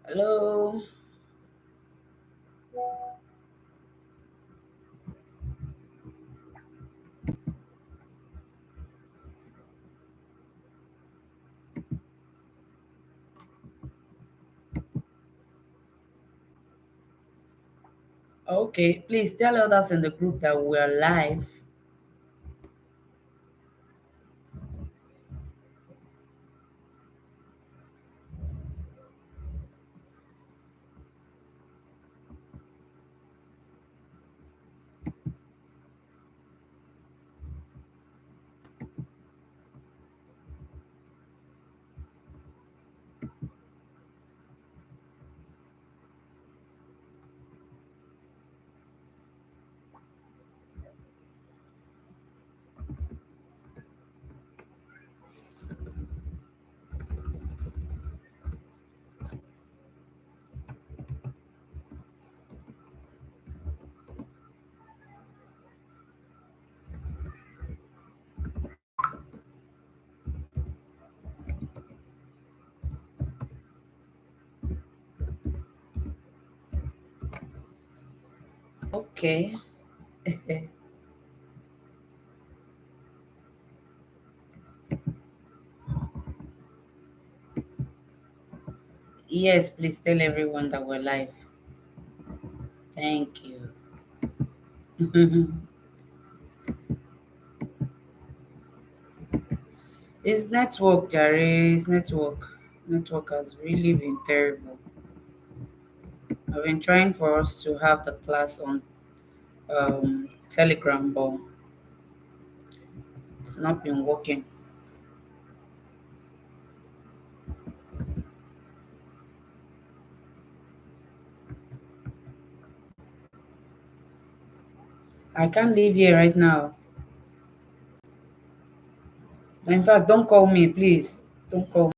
Hello. Okay, please tell others in the group that we're live. Okay. Yes, please tell everyone that we're live. Thank you. It's network, Jerry. It's network. Network has really been terrible. I've been trying for us to have the class on Telegram, but it's not been working. I can't leave here right now. In fact, don't call me, please. Don't call me,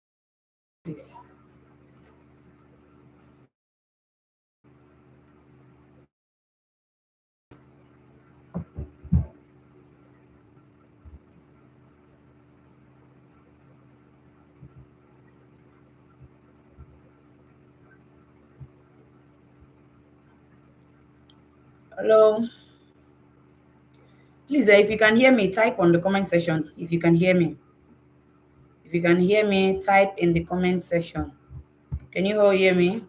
please. Hello. Please, if you can hear me, type on the comment section. If you can hear me. If you can hear me, type in the comment section. Can you all hear me?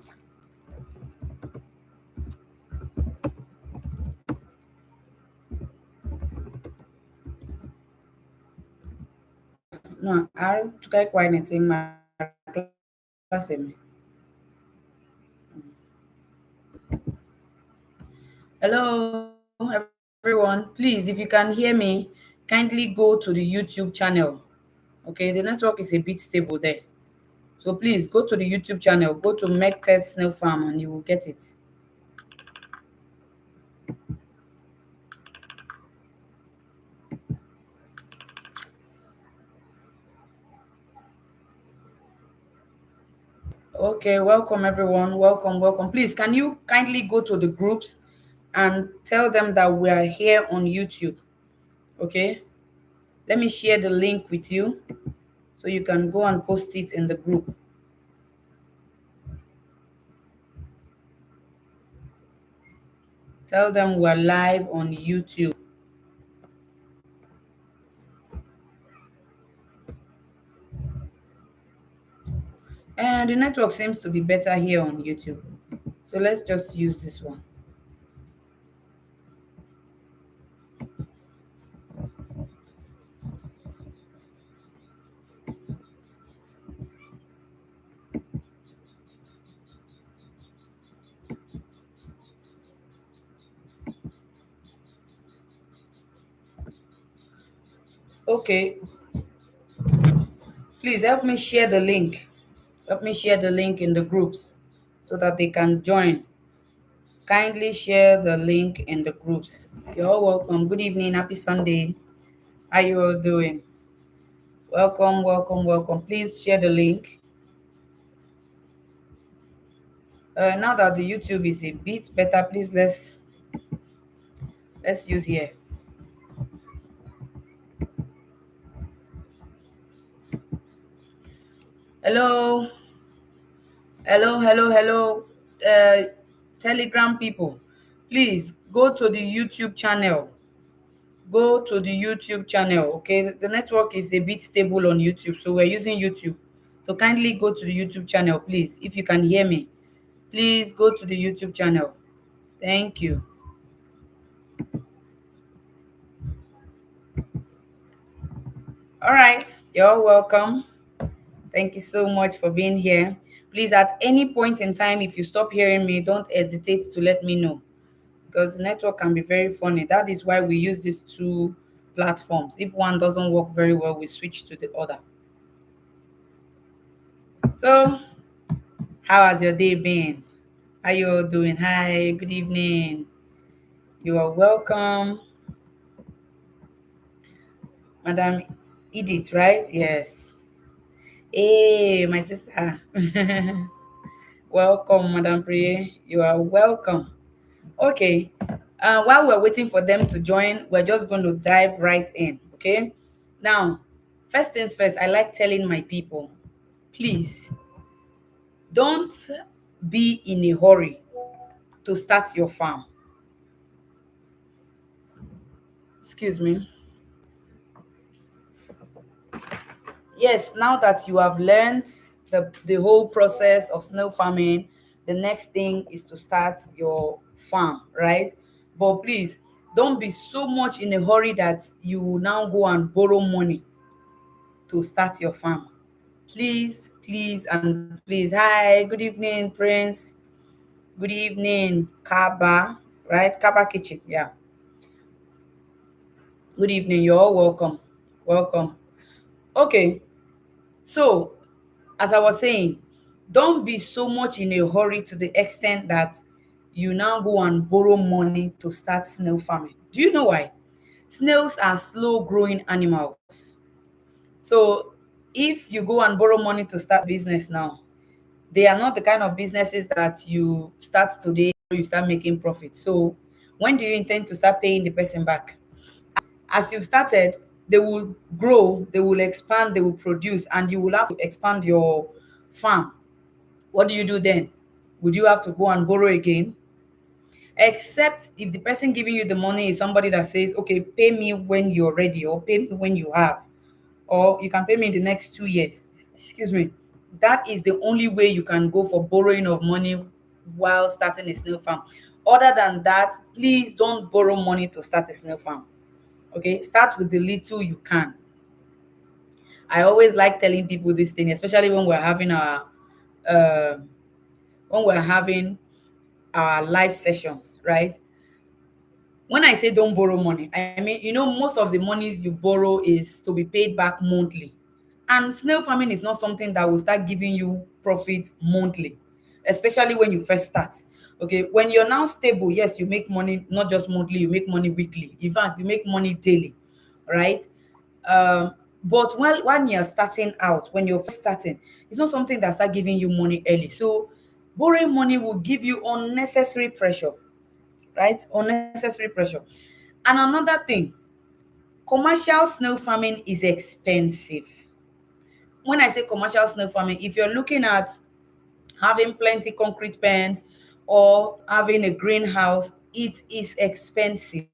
No, I'll try quiet in my class. Hello, everyone. Please, if you can hear me, kindly go to the YouTube channel. Okay, the network is a bit stable there. So please go to the YouTube channel, go to MegTest Snail Farm, and you will get it. Okay, welcome everyone. Welcome, welcome. Please, can you kindly go to the groups and tell them that we are here on YouTube? Okay, let me share the link with you so you can go and post it in the group. Tell them we're live on YouTube. And the network seems to be better here on YouTube. So let's just use this one. Okay, please help me share the link. Help me share the link in the groups so that they can join. Kindly share the link in the groups. You're all welcome. Good evening. Happy Sunday. How you all doing? Welcome, welcome, welcome. Please share the link. Now that the YouTube is a bit better, please let's use here. Hello. Hello, hello, hello. Telegram people, please go to the YouTube channel. Go to the YouTube channel. Okay, the network is a bit stable on YouTube, so we're using YouTube. So kindly go to the YouTube channel, please. If you can hear me, please go to the YouTube channel. Thank you. All right, you're welcome. Thank you so much for being here. Please, at any point in time, if you stop hearing me, don't hesitate to let me know, because the network can be very funny. That is why we use these two platforms. If one doesn't work very well, we switch to the other. So, how has your day been? How you all doing? Hi, good evening. You are welcome, Madam Edith, right? Yes. Hey, my sister. Welcome, Madam Priye. You are welcome. Okay. While we're waiting for them to join, we're just going to dive right in. Okay. Now, first things first, I like telling my people, please don't be in a hurry to start your farm. Excuse me. Yes, now that you have learned the whole process of snail farming, the next thing is to start your farm, right? But please don't be so much in a hurry that you will now go and borrow money to start your farm. Please, please, and please. Hi, good evening, Prince. Good evening, Kaba, right? Kaba Kitchen, yeah. Good evening, you're all welcome. Welcome. Okay, so as I was saying, don't be so much in a hurry to the extent that you now go and borrow money to start snail farming. Do you know why? Snails are slow growing animals. So if you go and borrow money to start business now, they are not the kind of businesses that you start today, you start making profit. So when do you intend to start paying the person back? As you've started, they will grow, they will expand, they will produce, and you will have to expand your farm. What do you do then? Would you have to go and borrow again? Except if the person giving you the money is somebody that says, okay, pay me when you're ready, or pay me when you have, or you can pay me in the next 2 years. Excuse me. That is the only way you can go for borrowing of money while starting a snail farm. Other than that, please don't borrow money to start a snail farm. Okay, start with the little you can. I always like telling people this thing, especially uh, when we're having our live sessions, right? When I say don't borrow money, I mean, most of the money you borrow is to be paid back monthly. And snail farming is not something that will start giving you profit monthly, especially when you first start. Okay, when you're now stable, yes, you make money not just monthly, you make money weekly. In fact, you make money daily, right? But when you're starting out, when you're first starting, it's not something that start giving you money early. So borrowing money will give you unnecessary pressure, right? Unnecessary pressure. And another thing, commercial snail farming is expensive. When I say commercial snail farming, if you're looking at having plenty concrete pens or having a greenhouse, it is expensive.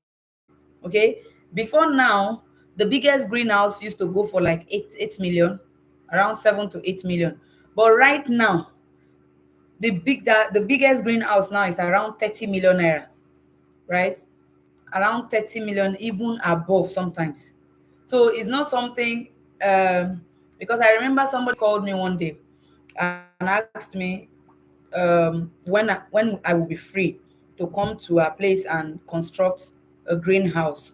Okay. Before now, the biggest greenhouse used to go for like 8 million, around 7 to 8 million. But right now, the biggest greenhouse now is around 30 million naira, right? Around 30 million, even above sometimes. So it's not something, um because I remember somebody called me one day and asked me, when I will be free to come to a place and construct a greenhouse.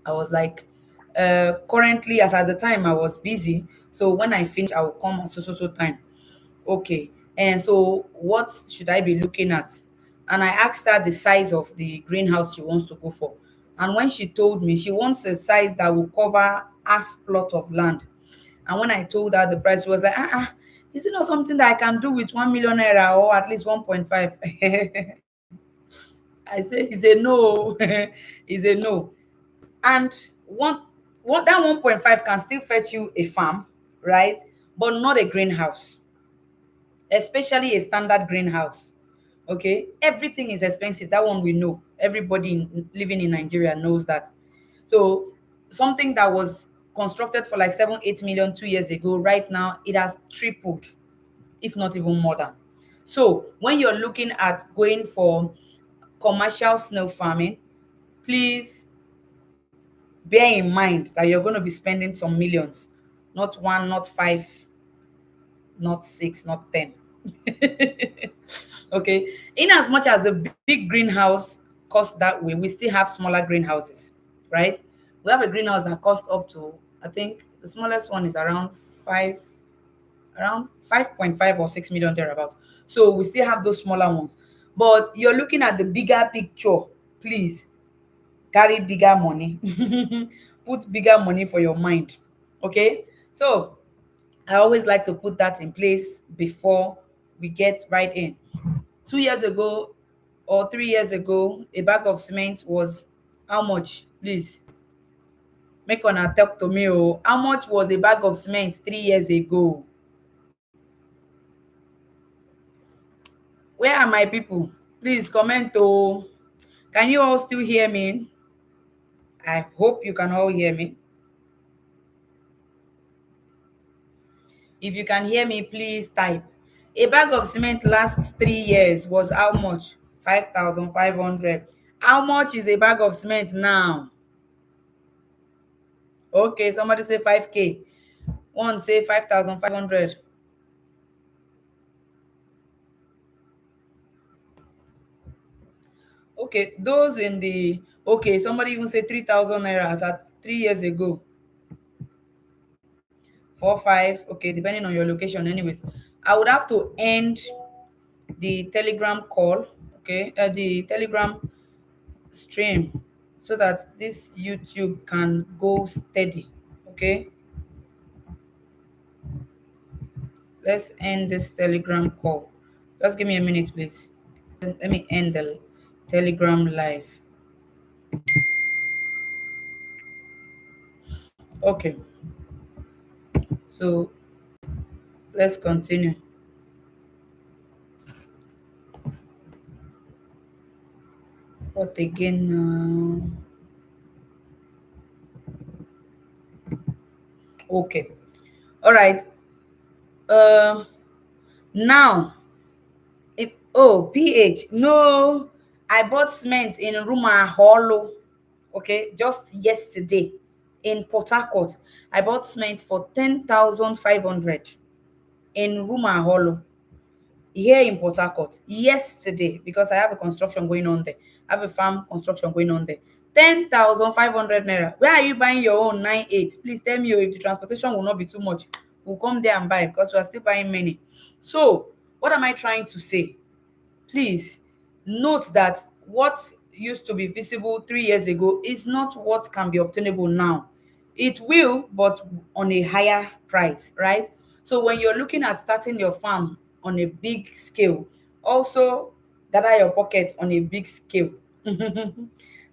I was like, currently, as at the time, I was busy. So when I finish, I will come at so time. Okay. And so what should I be looking at? And I asked her the size of the greenhouse she wants to go for. And when she told me she wants a size that will cover half plot of land. And when I told her the price, she was like, is it not something that I can do with 1 million naira or at least 1.5? I say it's a no. It's a no. And one what that 1.5 can still fetch you a farm, right? But not a greenhouse. especially a standard greenhouse. Okay, everything is expensive. That one we know. Everybody living in Nigeria knows that. So something that was constructed for like 7 8 million 2 years ago, right now it has tripled, if not even more than. So when you're looking at going for commercial snail farming, please bear in mind that you're going to be spending some millions, not one, not five, not six, not 10. Okay, in as much as the big greenhouse costs that way, we still have smaller greenhouses, right? We have a greenhouse that costs up to, I think the smallest one is around 5.5 or 6 million thereabout. So we still have those smaller ones, but you're looking at the bigger picture. Please carry bigger money. Put bigger money for your mind. Okay, so I always like to put that in place before we get right in. 2 years ago or 3 years ago, a bag of cement was how much? Please make una talk to me. Oh, how much was a bag of cement 3 years ago? Where are my people? Please comment. Oh, can you all still hear me? I hope you can all hear me. If you can hear me, please type. A bag of cement last 3 years was how much? 5,500. How much is a bag of cement now? Okay, somebody say 5K. One say 5,500. Okay, those in the, okay, somebody even say 3,000 naira as at 3 years ago. 4 5, okay, depending on your location. Anyways, I would have to end the Telegram call, okay, the Telegram stream, so that this YouTube can go steady. Okay, let's end this Telegram call. Just give me a minute, please. Let me end the Telegram live. Okay, so let's continue. What again now? Okay, all right. Uh, now, if, oh, PH, no, I bought cement in Ruma Hollow. Okay, just yesterday in Port Harcourt, I bought cement for 10,500 in Ruma Hollow here in Port Harcourt yesterday, because I have a construction going on there. I have a farm construction going on there. 10,500 naira. Where are you buying your own 9.8? Please tell me, oh, if the transportation will not be too much, we'll come there and buy, because we are still buying many. So, what am I trying to say? Please note that what used to be visible 3 years ago is not what can be obtainable now. It will, but on a higher price, right? So when you're looking at starting your farm on a big scale, also gather your pocket on a big scale.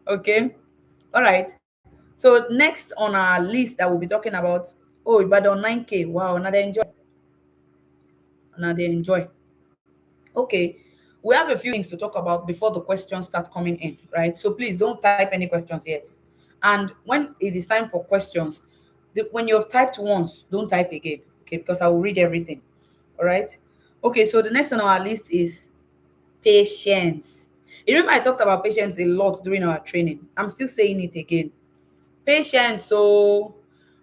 Okay, all right. So next on our list that we'll be talking about, oh, Ibadan 9K. Wow, now they enjoy. Now they enjoy. Okay, we have a few things to talk about before the questions start coming in, right? So please don't type any questions yet. And when it is time for questions, when you have typed once, don't type again, okay? Because I will read everything, all right? Okay, so the next on our list is patience. You remember I talked about patience a lot during our training. I'm still saying it again. Patience. So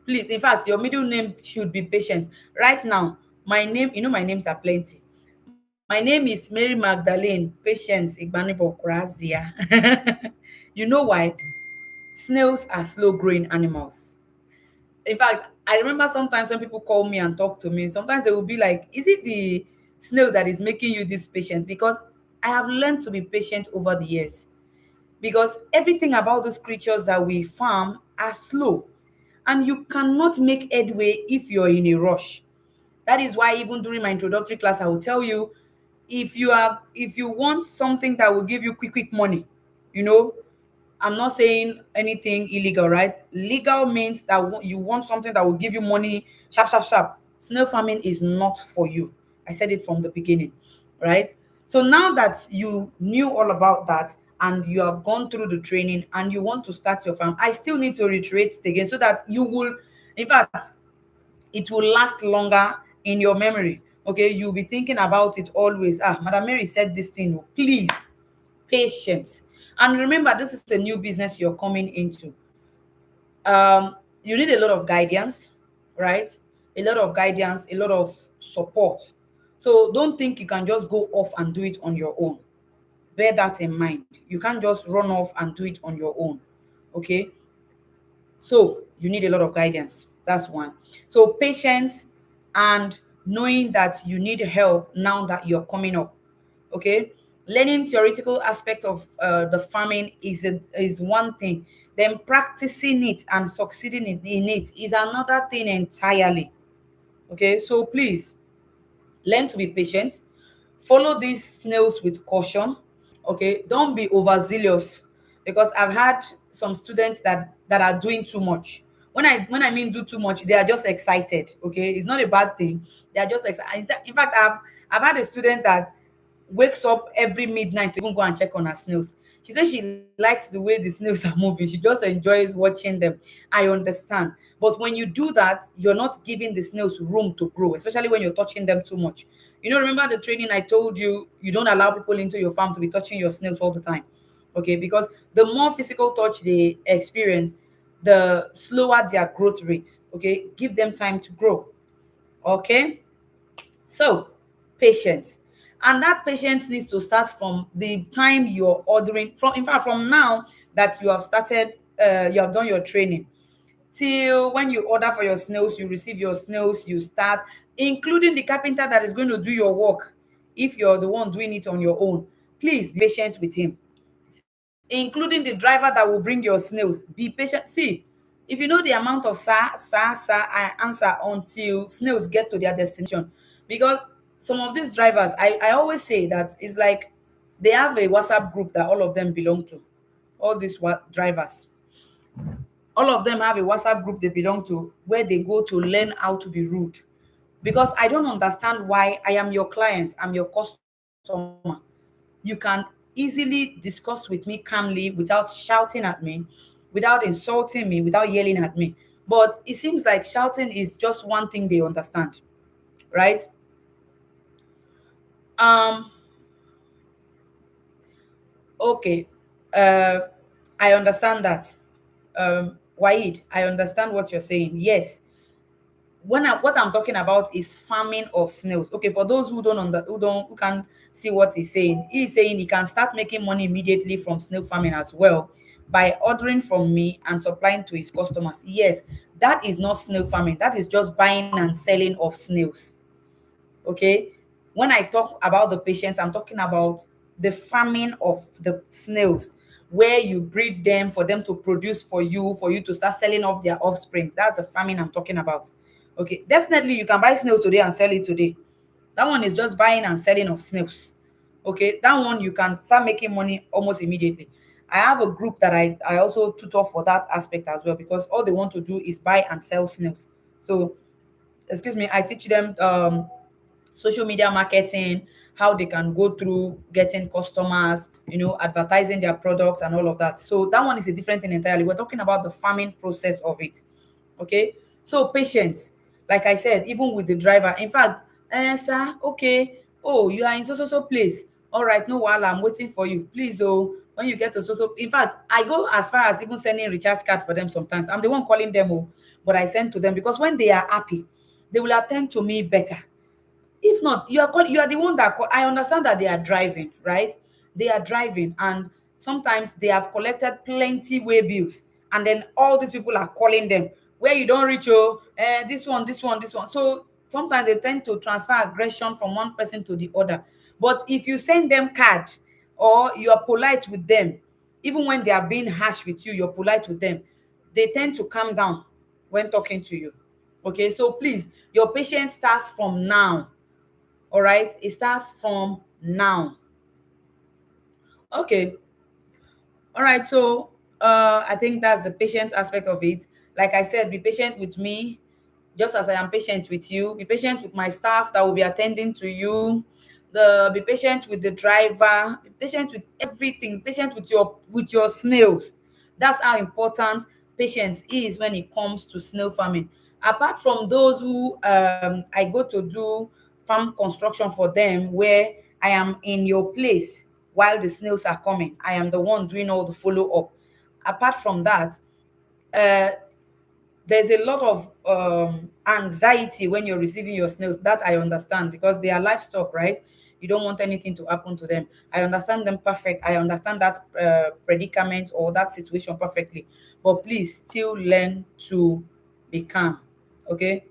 please, in fact, your middle name should be Patience. Right now, my name, my names are plenty. My name is Mary Magdalene Patience Igbanibo Krazia. You know why? Snails are slow growing animals. In fact, I remember sometimes when people call me and talk to me, sometimes they will be like, is it the snail that is making you this patient? Because I have learned to be patient over the years. Because everything about those creatures that we farm are slow, and you cannot make headway if you're in a rush. That is why even during my introductory class, I will tell you, if you want something that will give you quick money, you know, I'm not saying anything illegal, right? Legal means that you want something that will give you money sharp. Snail farming is not for you. I said it from the beginning, right? So now that you knew all about that and you have gone through the training and you want to start your farm, I still need to reiterate it again so that you will, in fact, it will last longer in your memory. Okay, you'll be thinking about it always. Ah, Madam Mary said this thing. Oh, please, patience. And remember, this is a new business you're coming into. You need a lot of guidance, right? A lot of guidance, a lot of support. So don't think you can just go off and do it on your own. Bear that in mind. You can't just run off and do it on your own. Okay, so you need a lot of guidance. That's one. So patience and knowing that you need help now that you're coming up. Okay, learning theoretical aspect of the farming is one thing. Then practicing it and succeeding in it is another thing entirely. Okay, so please learn to be patient. Follow these snails with caution. Okay, don't be overzealous, because I've had some students that are doing too much. When I mean do too much, they are just excited. Okay, it's not a bad thing. They are just excited. In fact, I've had a student that wakes up every midnight to even go and check on her snails. She says she likes the way the snails are moving. She just enjoys watching them. I understand. But when you do that, you're not giving the snails room to grow, especially when you're touching them too much. Remember the training I told you, you don't allow people into your farm to be touching your snails all the time. Okay, because the more physical touch they experience, the slower their growth rate. Okay, give them time to grow. Okay, so, patience. And that patience needs to start from the time you're ordering, from in fact, from now that you have started, you have done your training, till when you order for your snails, you receive your snails, you start, including the carpenter that is going to do your work. If you're the one doing it on your own, please be patient with him, including the driver that will bring your snails. Be patient. See, if you know the amount of sir, I answer until snails get to their destination. Because some of these drivers, I always say that it's like they have a WhatsApp group that all of them belong to. All these drivers, all of them have a WhatsApp group they belong to where they go to learn how to be rude. Because I don't understand why. I am your client, I'm your customer. You can easily discuss with me calmly without shouting at me, without insulting me, without yelling at me. But it seems like shouting is just one thing they understand, right? Um, okay. Uh, I understand that. Waid, I understand what you're saying. Yes, what I'm talking about is farming of snails. Okay, for those who can't see what he's saying he can start making money immediately from snail farming as well, by ordering from me and supplying to his customers. Yes, that is not snail farming. That is just buying and selling of snails. Okay, when I talk about the patients, I'm talking about the farming of the snails, where you breed them for them to produce for you to start selling off their offsprings. That's the farming I'm talking about. Okay, definitely you can buy snails today and sell it today. That one is just buying and selling of snails. Okay, that one you can start making money almost immediately. I have a group that I also tutor for that aspect as well, because all they want to do is buy and sell snails. So, excuse me, I teach them social media marketing, how they can go through getting customers, advertising their products and all of that. So that one is a different thing entirely. We're talking about the farming process of it. Okay. So patience, like I said, even with the driver. In fact, sir, okay. Oh, you are in so place. All right, no while I'm waiting for you. Please, oh, when you get to in fact, I go as far as even sending recharge card for them sometimes. I'm the one calling them, oh, but I send to them, because when they are happy, they will attend to me better. If not, you are the one that I understand that they are driving, right? They are driving, and sometimes they have collected plenty way bills, and then all these people are calling them, where you don't reach, oh, this one. So sometimes they tend to transfer aggression from one person to the other. But if you send them card, or you are polite with them, even when they are being harsh with you, you're polite with them, they tend to calm down when talking to you. Okay, so please, your patience starts from now. All right, it starts from now. Okay, all right. So I think that's the patience aspect of it. Like I said, be patient with me. Just as I am patient with you, be patient with my staff that will be attending to you. Be patient with the driver. Be patient with everything. Patient with your snails. That's how important patience is when it comes to snail farming. Apart from those who I go to do farm construction for them, where I am in your place while the snails are coming. I am the one doing all the follow up. Apart from that, uh, there's a lot of anxiety when you're receiving your snails. That I understand, because they are livestock, right? You don't want anything to happen to them. I understand them perfect. I understand that predicament or that situation perfectly. But please still learn to be calm. Okay.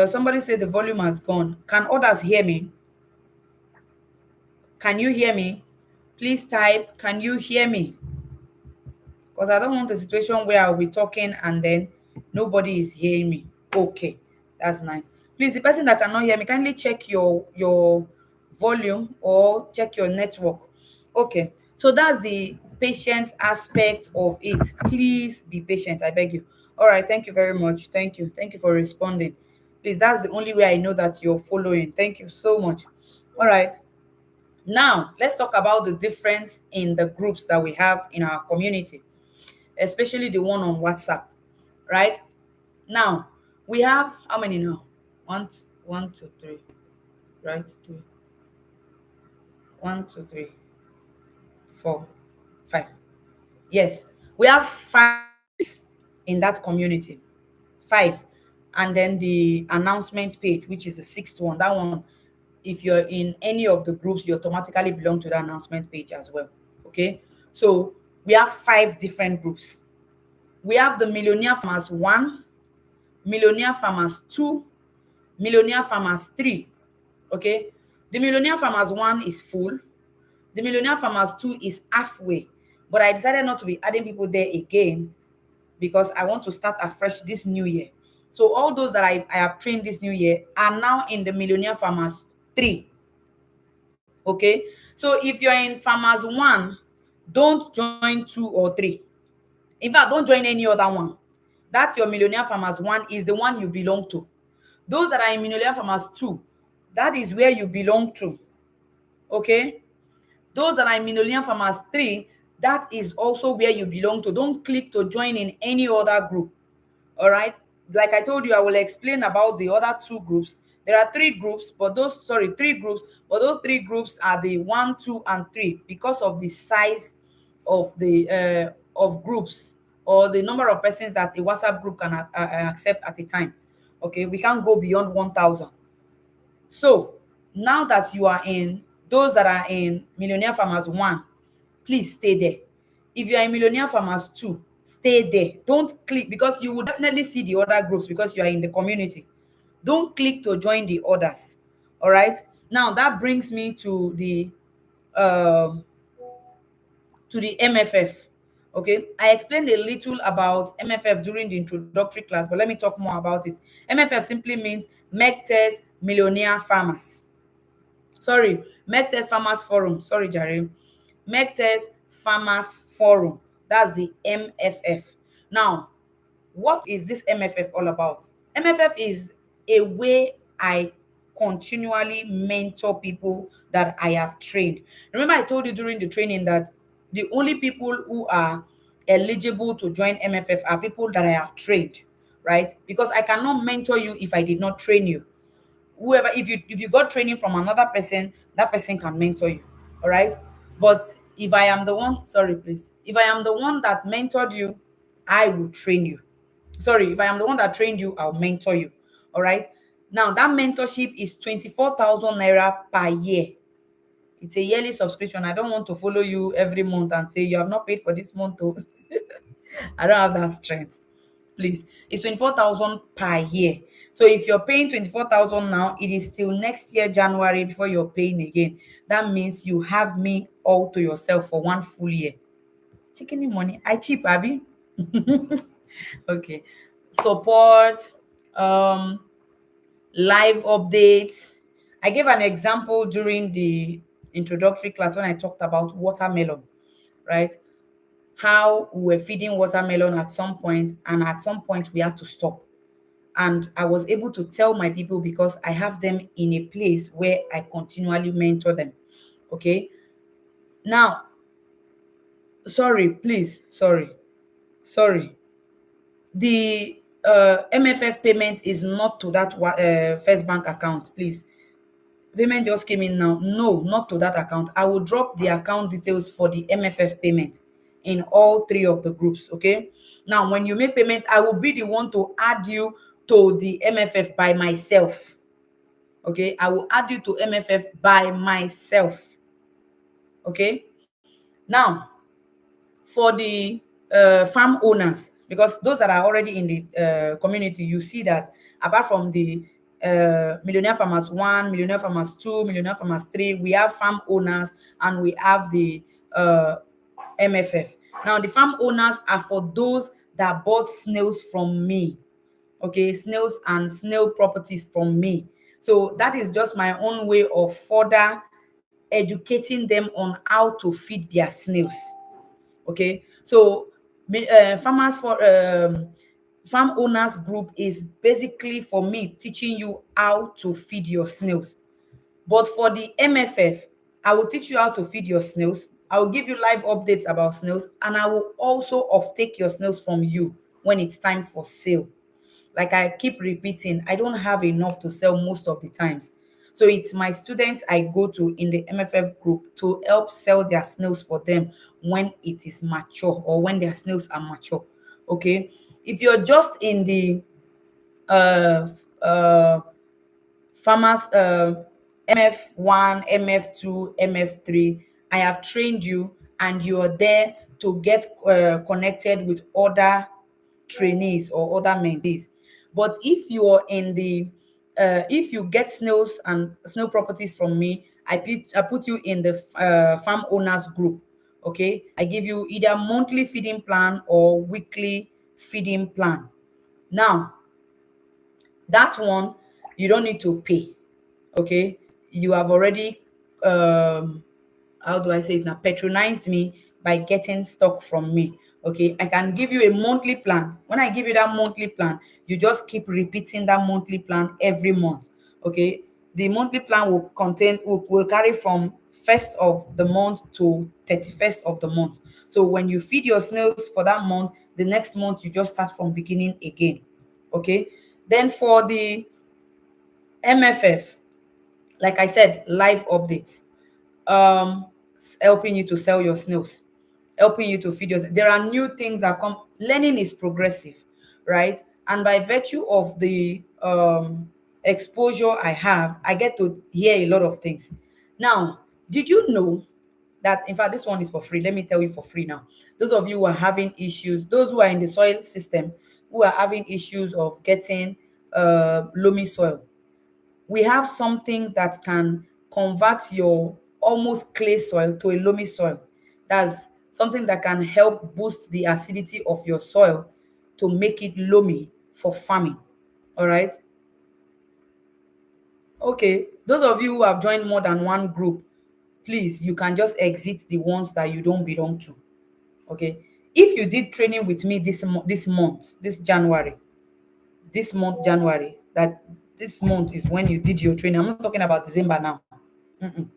Somebody said the volume has gone. Can others hear me? Can you hear me? Please type, can you hear me? Because I don't want a situation where I'll be talking and then nobody is hearing me. Okay, that's nice. Please, the person that cannot hear me, kindly check your volume or check your network. Okay, so that's the patience aspect of it. Please be patient, I beg you. All right, thank you very much. Thank you for responding. Please, that's the only way I know that you're following. Thank you so much. All right. Now, let's talk about the difference in the groups that we have in our community, especially the one on WhatsApp, right? Now, we have how many now? One, one, two, three, right? Two, one, two, three, four, five. Yes, we have five in that community. Five. And then the announcement page, which is the sixth one. That one, if you're in any of the groups, you automatically belong to the announcement page as well. Okay. So we have five different groups. We have the Millionaire Farmers 1, Millionaire Farmers 2, Millionaire Farmers 3. Okay. The Millionaire Farmers 1 is full. The Millionaire Farmers 2 is halfway. But I decided not to be adding people there again because I want to start afresh this new year. So all those that I have trained this new year are now in the Millionaire Farmers 3. Okay. So if you're in Farmers 1, don't join 2 or 3. In fact, don't join any other one. That's your Millionaire Farmers 1 is the one you belong to. Those that are in Millionaire Farmers 2, that is where you belong to. Okay. Those that are in Millionaire Farmers 3, that is also where you belong to. Don't click to join in any other group. All right. Like I told you, I will explain about the other two groups. There are three groups, but those three groups are the 1, 2, and 3 because of the size of groups, or the number of persons that a WhatsApp group can accept at a time. Okay, we can't go beyond 1,000. So now that you are in those that are in Millionaire Farmers 1, please stay there. If you are in Millionaire Farmers 2, stay there. Don't click, because you will definitely see the other groups because you are in the community. Don't click to join the others. All right. Now that brings me um to the MFF. Okay, I explained a little about MFF during the introductory class, but let me talk more about it. MFF simply means Mectes Millionaire Farmers. Sorry, Mectes Farmers Forum. Sorry, Jerry. Mectes Farmers Forum. That's the MFF. Now, what is this MFF all about? MFF is a way I continually mentor people that I have trained. Remember, I told you during the training that the only people who are eligible to join MFF are people that I have trained, right? Because I cannot mentor you if I did not train you. Whoever, if you got training from another person, that person can mentor you. All right. But if I am the one, sorry, please, if I am the one that mentored you, I will train you. Sorry, if I am the one that trained you, I'll mentor you. All right. Now that mentorship is 24,000 naira per year. It's a yearly subscription. I don't want to follow you every month and say you have not paid for this month. Oh. I don't have that strength. Please, it's 24,000 per year. So if you're paying 24,000 now, it is till next year January before you're paying again. That means you have me all to yourself for one full year. Chicken money, I cheap, Abby. Okay. Support, um, live updates. I gave an example during the introductory class when I talked about watermelon, right? How we were feeding watermelon at some point, and at some point we had to stop. and I was able to tell my people because I have them in a place where I continually mentor them. Okay. Now, sorry, please, sorry. The MFF payment is not to that first bank account, please. Payment just came in now. No, not to that account. I will drop the account details for the MFF payment in all three of the groups. Okay. Now, when you make payment, I will be the one to add you to the MFF by myself. Okay. I will add you to MFF by myself. Okay. Now, for the farm owners, because those that are already in the community, you see that apart from the millionaire farmers 1, millionaire farmers 2, millionaire farmers 3, we have farm owners and we have the MFF. Now, the farm owners are for those that bought snails from me. Okay, snails and snail properties from me. So that is just my own way of further educating them on how to feed their snails. Okay, so farmers for farm owners group is basically for me teaching you how to feed your snails. But for the MFF, I will teach you how to feed your snails. I will give you live updates about snails, and I will also off take your snails from you when it's time for sale. Like I keep repeating, I don't have enough to sell most of the times. So it's my students I go to in the MFF group to help sell their snails for them when it is mature or when their snails are mature. Okay. If you're just in the uh uh farmers MF1, MF2, MF3, I have trained you and you are there to get connected with other trainees or other mentees. But if you are in the if you get snails and snail properties from me, I put you in the farm owners group. Okay, I give you either monthly feeding plan or weekly feeding plan. Now, that one you don't need to pay. Okay, you have already how do I say it now, patronized me by getting stock from me. Okay, I can give you a monthly plan. When I give you that monthly plan, you just keep repeating that monthly plan every month. Okay, the monthly plan will contain will carry from first of the month to 31st of the month. So when you feed your snails for that month, the next month you just start from beginning again. Okay, then for the MFF, like I said, live updates, helping you to sell your snails, helping you to feed your. There are new things that come. Learning is progressive, right? And by virtue of the exposure I have, I get to hear a lot of things. Now, did you know that, in fact, this one is for free? Let me tell you for free now. Those of you who are having issues, those who are in the soil system, who are having issues of getting loamy soil, we have something that can convert your almost clay soil to a loamy soil. That's something that can help boost the acidity of your soil to make it loamy for farming. All right. Okay. Those of you who have joined more than one group, please, you can just exit the ones that you don't belong to. Okay. If you did training with me this month, this month, January, that this month is when you did your training. I'm not talking about December now. Mm-mm.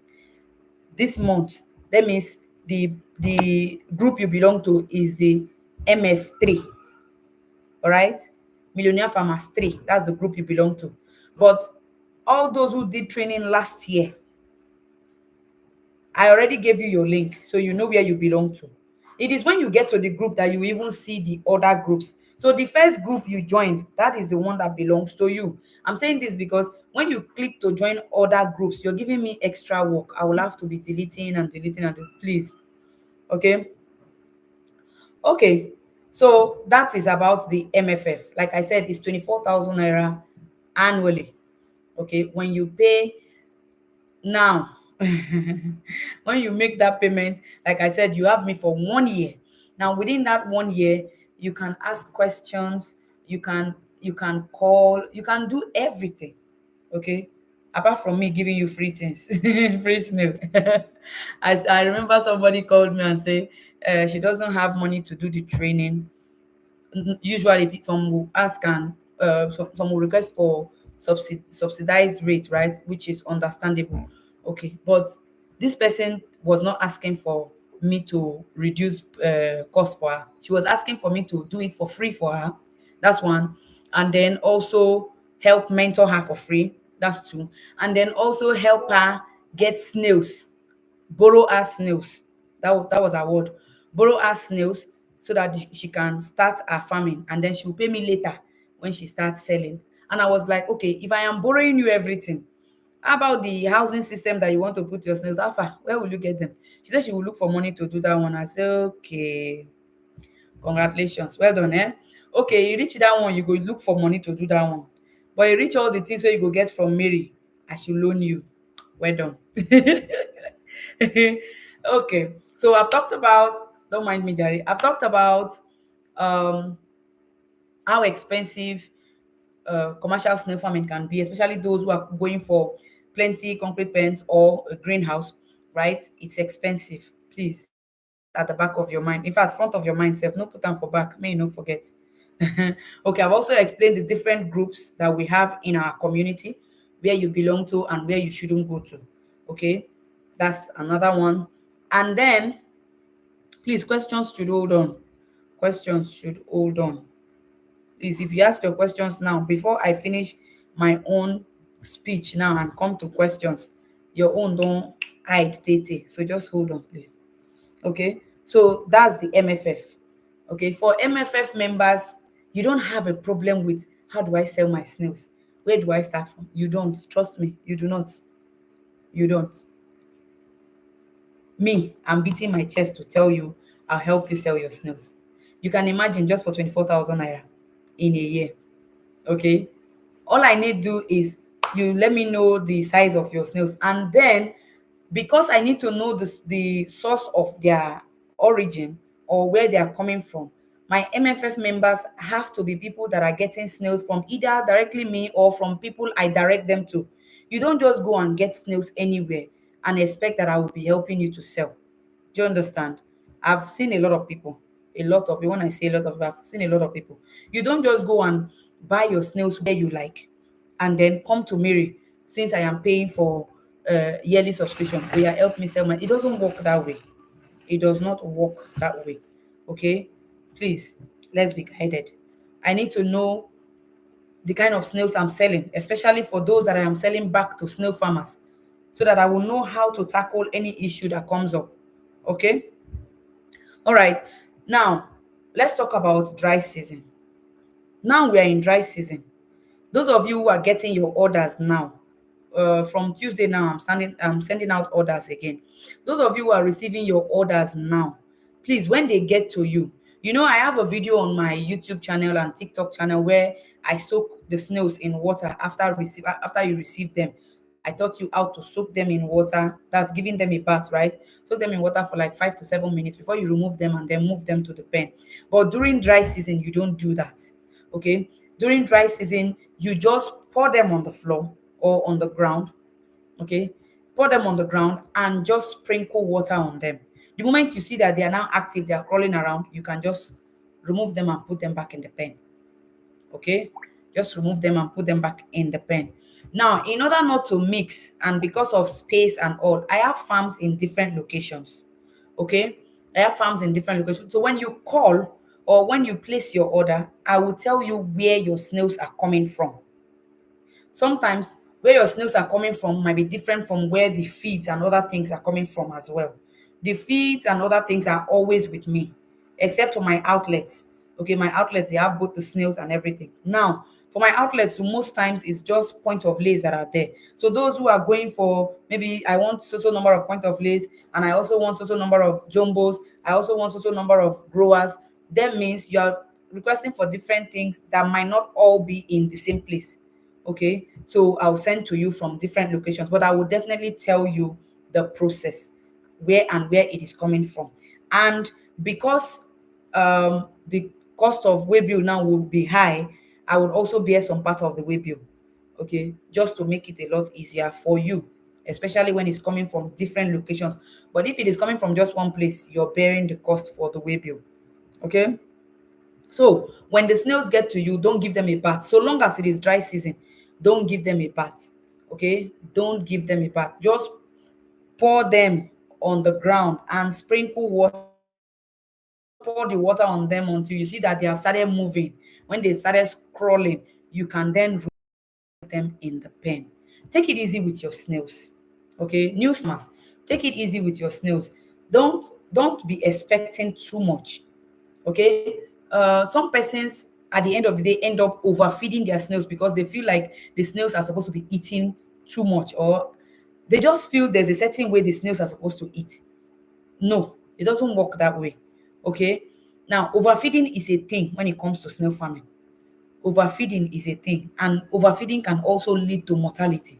This month, that means the group you belong to is the MF3. All right, Millionaire Farmers 3. That's the group you belong to. But all those who did training last year, I already gave you your link, so you know where you belong to. It is when you get to the group that you even see the other groups. So the first group you joined, that is the one that belongs to you. I'm saying this because when you click to join other groups, you're giving me extra work. I will have to be deleting and deleting and please. Okay. Okay. So that is about the MFF. Like I said, it's 24,000 naira annually. Okay. When you pay now, when you make that payment, like I said, you have me for 1 year. Now, within that 1 year, you can ask questions, you can call, you can do everything. Okay. Apart from me giving you free things, free snail. I remember somebody called me and say she doesn't have money to do the training. Usually some will ask and some will request for subsidized rate, right, which is understandable. Okay, but this person was not asking for me to reduce cost for her. She was asking for me to do it for free for her. That's one. And then also help mentor her for free. That's two. And then also help her get snails, borrow her snails. That was her word. Borrow her snails so that she can start her farming, and then she will pay me later when she starts selling. And I was like, okay, if I am borrowing you everything, how about the housing system that you want to put your snails? How far? Where will you get them? She said she will look for money to do that one. I said, okay, congratulations, well done, eh? Okay, you reach that one, you go look for money to do that one. But you reach all the things where you go get from Mary, I should loan you. Well done. Okay, so I've talked about, don't mind me, Jerry. I've talked about um how expensive commercial snail farming can be, especially those who are going for plenty concrete pens or a greenhouse, right? It's expensive. Please put that at the back of your mind. In fact, front of your mind, self, no put them for back. May you not forget. Okay, I've also explained the different groups that we have in our community, where you belong to and where you shouldn't go to. Okay, that's another one. And then, please, questions should hold on. Questions should hold on. Please, if you ask your questions now, before I finish my own speech now and come to questions, your own don't hide, Tete. So just hold on, please. Okay, so that's the MFF. Okay, for MFF members, you don't have a problem with how do I sell my snails? Where do I start from? You don't. Trust me, you do not. You don't. Me, I'm beating my chest to tell you I'll help you sell your snails. You can imagine just for 24,000 naira in a year. Okay, all I need do is you let me know the size of your snails, and then because I need to know the source of their origin or where they are coming from, my MFF members have to be people that are getting snails from either directly me or from people I direct them to. You don't just go and get snails anywhere and expect that I will be helping you to sell. Do you understand? I've seen a lot of people, a lot of, when I say a lot of people, I've seen a lot of people. You don't just go and buy your snails where you like and then come to Mary, since I am paying for yearly subscription. Will you help me sell my? It doesn't work that way. It does not work that way. Okay? Please, let's be guided. I need to know the kind of snails I'm selling, especially for those that I am selling back to snail farmers, so that I will know how to tackle any issue that comes up. Okay? All right. Now, let's talk about dry season. Now we are in dry season. Those of you who are getting your orders now, from Tuesday now, I'm sending out orders again. Those of you who are receiving your orders now, please, when they get to you, I have a video on my YouTube channel and TikTok channel where I soak the snails in water after you receive them. I taught you how to soak them in water. That's giving them a bath, right? Soak them in water for like 5 to 7 minutes before you remove them and then move them to the pen. But during dry season, you don't do that. Okay? During dry season, you just pour them on the floor or on the ground. Okay? Pour them on the ground and just sprinkle water on them. The moment you see that they are now active, they are crawling around, you can just remove them and put them back in the pen. Okay, just remove them and put them back in the pen. Now, in order not to mix and because of space and all, I have farms in different locations. Okay, I have farms in different locations. So when you call or when you place your order, I will tell you where your snails are coming from. Sometimes where your snails are coming from might be different from where the feeds and other things are coming from as well. The feeds and other things are always with me, except for my outlets. Okay, my outlets, they have both the snails and everything. Now, for my outlets, so most times it's just point of lays that are there. So those who are going for, maybe I want so number of point of lays, and I also want so number of jumbos, I also want so number of growers. That means you are requesting for different things that might not all be in the same place. Okay, so I'll send to you from different locations, but I will definitely tell you the process, where it is coming from. And because the cost of way bill now will be high, I would also bear some part of the way bill. Okay, just to make it a lot easier for you, especially when it's coming from different locations. But if it is coming from just one place, you're bearing the cost for the way bill. Okay, So when the snails get to you, don't give them a bath. So long as it is dry season, don't give them a bath. Okay, don't give them a bath. Just pour them on the ground and sprinkle water. Just pour the water on them until you see that they have started moving. When they started crawling, you can then remove them in the pen. Take it easy with your snails. Okay, new smash. Take it easy with your snails. Don't be expecting too much. Okay, some persons at the end of the day end up overfeeding their snails because they feel like the snails are supposed to be eating too much, or they just feel there's a certain way the snails are supposed to eat. No, it doesn't work that way. Okay, now overfeeding is a thing when it comes to snail farming. Overfeeding is a thing, and overfeeding can also lead to mortality.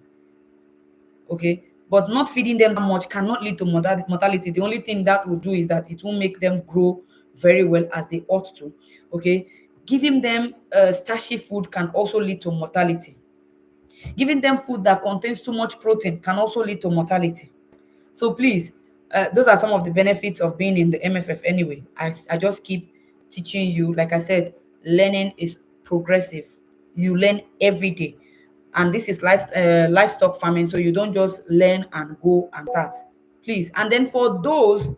Okay, but not feeding them that much cannot lead to mortality. The only thing that will do is that it will make them grow very well as they ought to. Okay, giving them starchy food can also lead to mortality. Giving them food that contains too much protein can also lead to mortality. So please, those are some of the benefits of being in the MFF anyway. I just keep teaching you. Like I said, learning is progressive. You learn every day. And this is livestock farming, so you don't just learn and go and start. Please. And then for those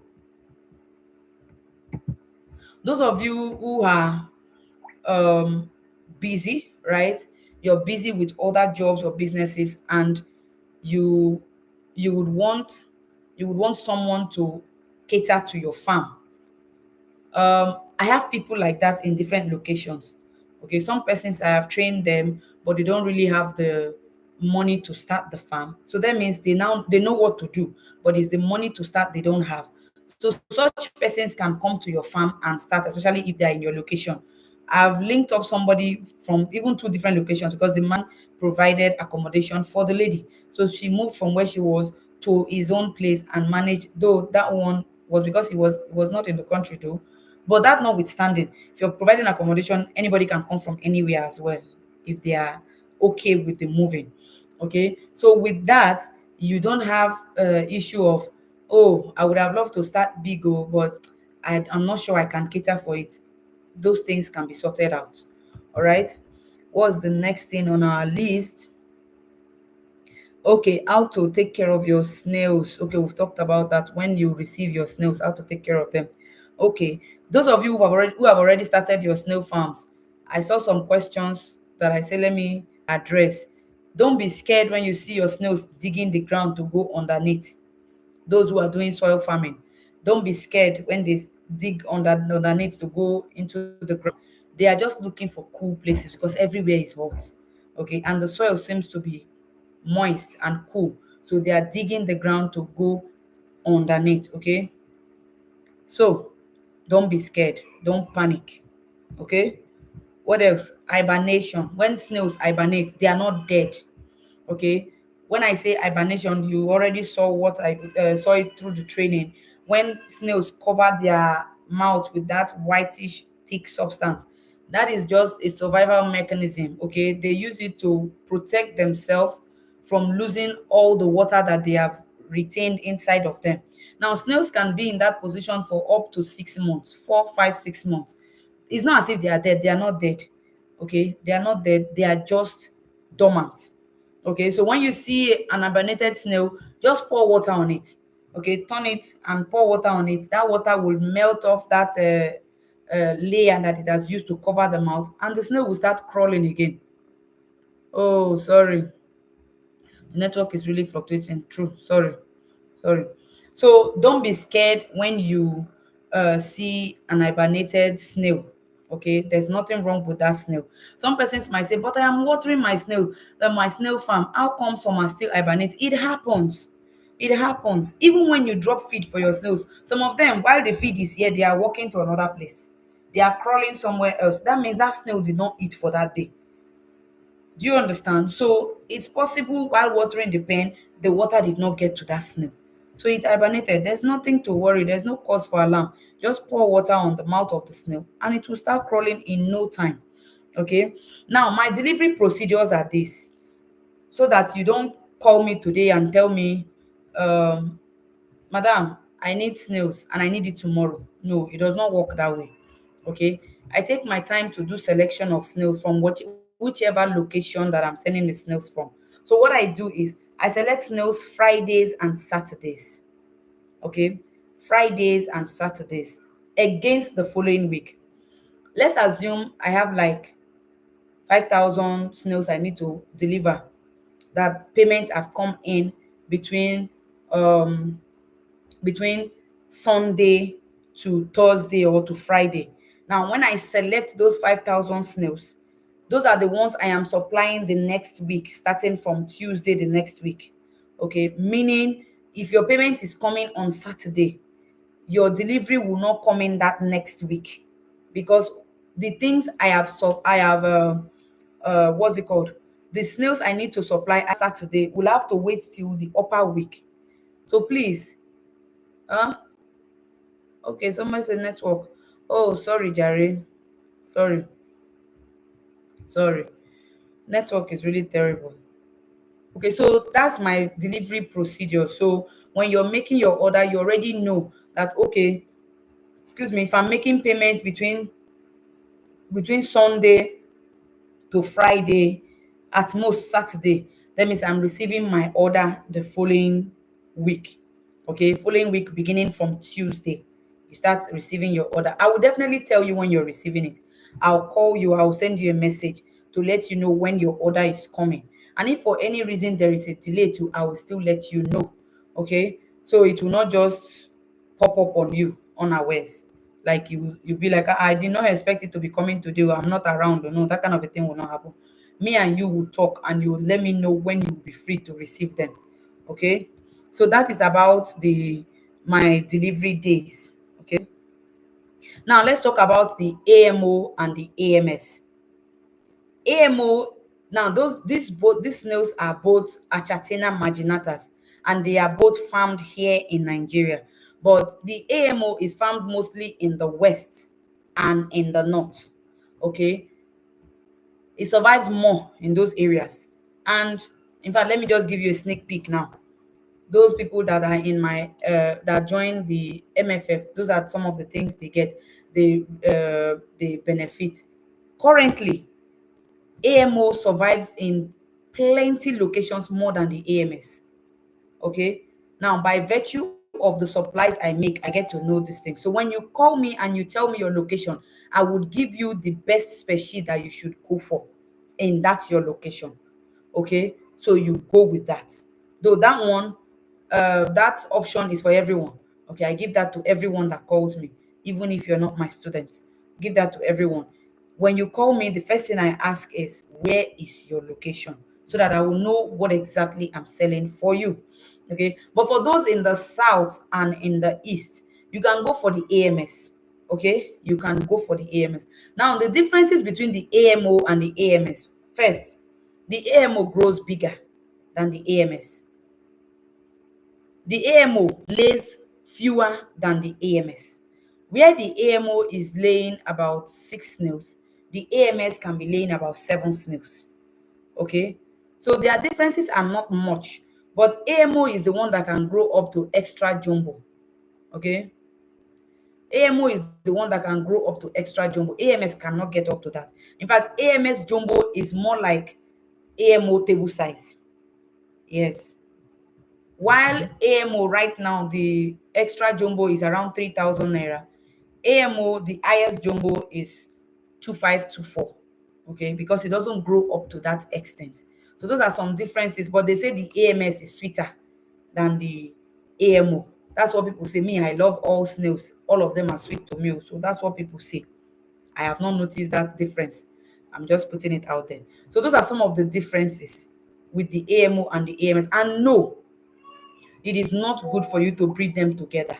of you who are um busy, right? You're busy with other jobs or businesses, and you you would want you would want someone to cater to your farm. I have people like that in different locations. Okay, some persons I have trained them, but they don't really have the money to start the farm. So that means they know what to do, but it's the money to start they don't have. So such persons can come to your farm and start, especially if they're in your location. I've linked up somebody from even two different locations because the man provided accommodation for the lady. So she moved from where she was to his own place and managed, though that one was because he was not in the country though. But that notwithstanding, if you're providing accommodation, anybody can come from anywhere as well if they are okay with the moving. Okay, so with that, you don't have issue of, oh, I would have loved to start big, oh, but I'm not sure I can cater for it. Those things can be sorted out. All right. What's the next thing on our list? Okay, how to take care of your snails. Okay, we've talked about that. When you receive your snails, how to take care of them. Okay, those of you who have already started your snail farms, I saw some questions that I say let me address. Don't be scared when you see your snails digging the ground to go underneath. Those who are doing soil farming, don't be scared when they dig underneath to go into the ground. They are just looking for cool places because everywhere is hot. Okay, and the soil seems to be moist and cool, so they are digging the ground to go underneath. Okay, so don't be scared, don't panic. Okay, what else? Hibernation. When snails hibernate, they are not dead. Okay, when I say hibernation, you already saw what I saw it through the training. When snails cover their mouth with that whitish thick substance, that is just a survival mechanism. Okay, they use it to protect themselves from losing all the water that they have retained inside of them. Now snails can be in that position for up to 6 months, 4, 5, 6 months. It's not as if they are dead. They are not dead. Okay, they are not dead. They are just dormant. Okay, so when you see an hibernated snail, just pour water on it. Okay, turn it and pour water on it. That water will melt off that layer that it has used to cover the mouth, and the snail will start crawling again. Oh, sorry. The network is really fluctuating. True. Sorry. So don't be scared when you see an hibernated snail. Okay, there's nothing wrong with that snail. Some persons might say, but I am watering my snail farm. How come some are still hibernate? It happens. It happens. Even when you drop feed for your snails, some of them, while the feed is here, they are walking to another place. They are crawling somewhere else. That means that snail did not eat for that day. Do you understand? So it's possible while watering the pen, the water did not get to that snail. So it hibernated. There's nothing to worry. There's no cause for alarm. Just pour water on the mouth of the snail and it will start crawling in no time. Okay. Now, my delivery procedures are this, so that you don't call me today and tell me, um, Madam, I need snails and I need it tomorrow. No, it does not work that way. Okay. I take my time to do selection of snails from whichever location that I'm sending the snails from. So what I do is I select snails Fridays and Saturdays. Okay, Fridays and Saturdays against the following week. Let's assume I have like 5,000 snails I need to deliver, that payments have come in between um between Sunday to Thursday or to Friday. Now, when I select those 5,000 snails, those are the ones I am supplying the next week, starting from Tuesday the next week. Okay, meaning if your payment is coming on Saturday, your delivery will not come in that next week, because the things I have what's it called? The snails I need to supply Saturday will have to wait till the upper week. So please, uh okay, somebody said network. Oh, sorry, Jerry. Sorry, sorry. Network is really terrible. Okay, so that's my delivery procedure. So when you're making your order, you already know that, okay, excuse me, if I'm making payment between Sunday to Friday, at most Saturday, that means I'm receiving my order the following week. Okay, following week beginning from Tuesday, you start receiving your order. I will definitely tell you when you're receiving it. I'll call you, I'll send you a message to let you know when your order is coming. And if for any reason there is a delay too, I will still let you know. Okay, so it will not just pop up on you unawares. Like you be like, I did not expect it to be coming today, or I'm not around, or no, that kind of a thing will not happen. Me and you will talk, and you will let me know when you will be free to receive them. Okay, so that is about the my delivery days. Okay, now let's talk about the AMO and the AMS. AMO, now these snails are both Achatina marginatas, and they are both farmed here in Nigeria. But the AMO is farmed mostly in the west and in the north. Okay, it survives more in those areas. And in fact, let me just give you a sneak peek now. Those people that are in my that join the MFF, those are some of the things they get. They benefit. Currently, AMO survives in plenty locations more than the AMS. Okay. Now, by virtue of the supplies I make, I get to know these things. So when you call me and you tell me your location, I would give you the best species that you should go for, and that's your location. Okay, so you go with that. Though that one, that option is for everyone. Okay, I give that to everyone that calls me, even if you're not my students. Give that to everyone. When you call me, the first thing I ask is, where is your location, so that I will know what exactly I'm selling for you. Okay, but for those in the south and in the east, you can go for the AMS. Okay, you can go for the AMS. Now, the differences between the AMO and the AMS. First, the AMO grows bigger than the AMS. The AMO lays fewer than the AMS. Where the AMO is laying about 6 snails, the AMS can be laying about 7 snails. Okay, so their differences are not much, but AMO is the one that can grow up to extra jumbo. Okay, AMO is the one that can grow up to extra jumbo. AMS cannot get up to that. In fact, AMS jumbo is more like AMO table size. Yes. While AMO right now, the extra jumbo is around 3,000 naira. AMO, the highest jumbo is 2,524. Okay, because it doesn't grow up to that extent. So those are some differences, but they say the AMS is sweeter than the AMO. That's what people say. Me, I love all snails. All of them are sweet to me. So that's what people say. I have not noticed that difference. I'm just putting it out there. So those are some of the differences with the AMO and the AMS. And no, it is not good for you to breed them together.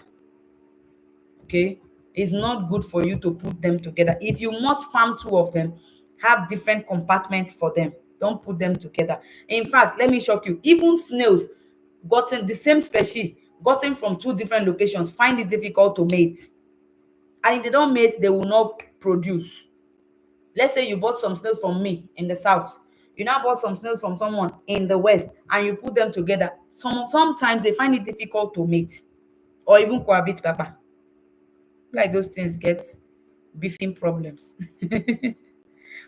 Okay, it's not good for you to put them together. If you must farm two of them, have different compartments for them. Don't put them together. In fact, let me shock you, even snails gotten the same species, gotten from two different locations, find it difficult to mate. And if they don't mate, they will not produce. Let's say you bought some snails from me in the south, you now bought some snails from someone in the west, and you put them together. Sometimes they find it difficult to mate or even cohabit, papa. Like those things get beefing problems.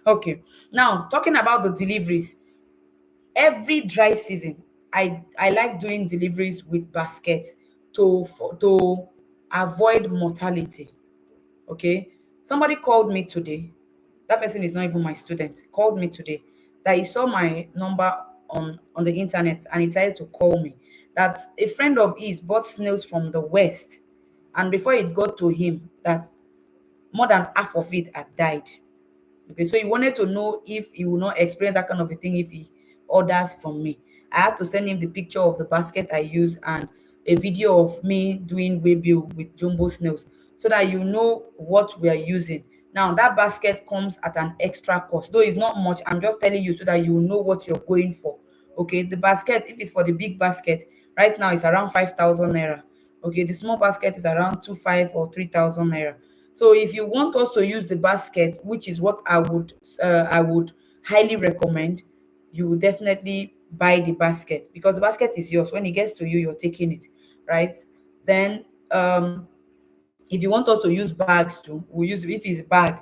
Okay, now talking about the deliveries, every dry season I like doing deliveries with baskets to avoid mortality. Okay, somebody called me today. That person is not even my student. Called me today that he saw my number on the internet and he decided to call me. That a friend of his bought snails from the west, and before it got to him, that more than half of it had died. Okay, so he wanted to know if he will not experience that kind of a thing if he orders from me. I had to send him the picture of the basket I use and a video of me doing waybill with jumbo snails so that you know what we are using. Now that basket comes at an extra cost, though it's not much. I'm just telling you so that you know what you're going for. Okay, the basket, if it's for the big basket, right now it's around 5,000 naira. Okay, the small basket is around 2 5 or 3,000 naira. So if you want us to use the basket, which is what I would highly recommend, you will definitely buy the basket because the basket is yours. When it gets to you, you're taking it, right? Then if you want us to use bags too, we'll use, if it's bag,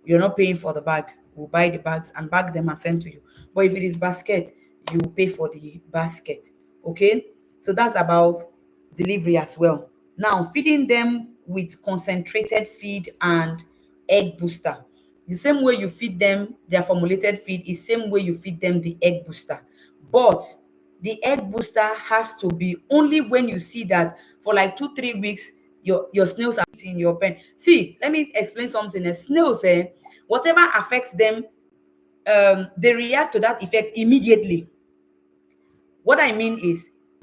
you're not paying for the bag. We'll buy the bags and bag them and send to you. But if it is basket, you will pay for the basket. Okay? So that's about delivery as well. Now, feeding them with concentrated feed and egg booster. The same way you feed them their formulated feed is same way you feed them the egg booster. But the egg booster has to be only when you see that for like 2 3 weeks your snails are in your pen. See, let me explain something. Snails, whatever affects them, they react to that effect immediately. What I mean is,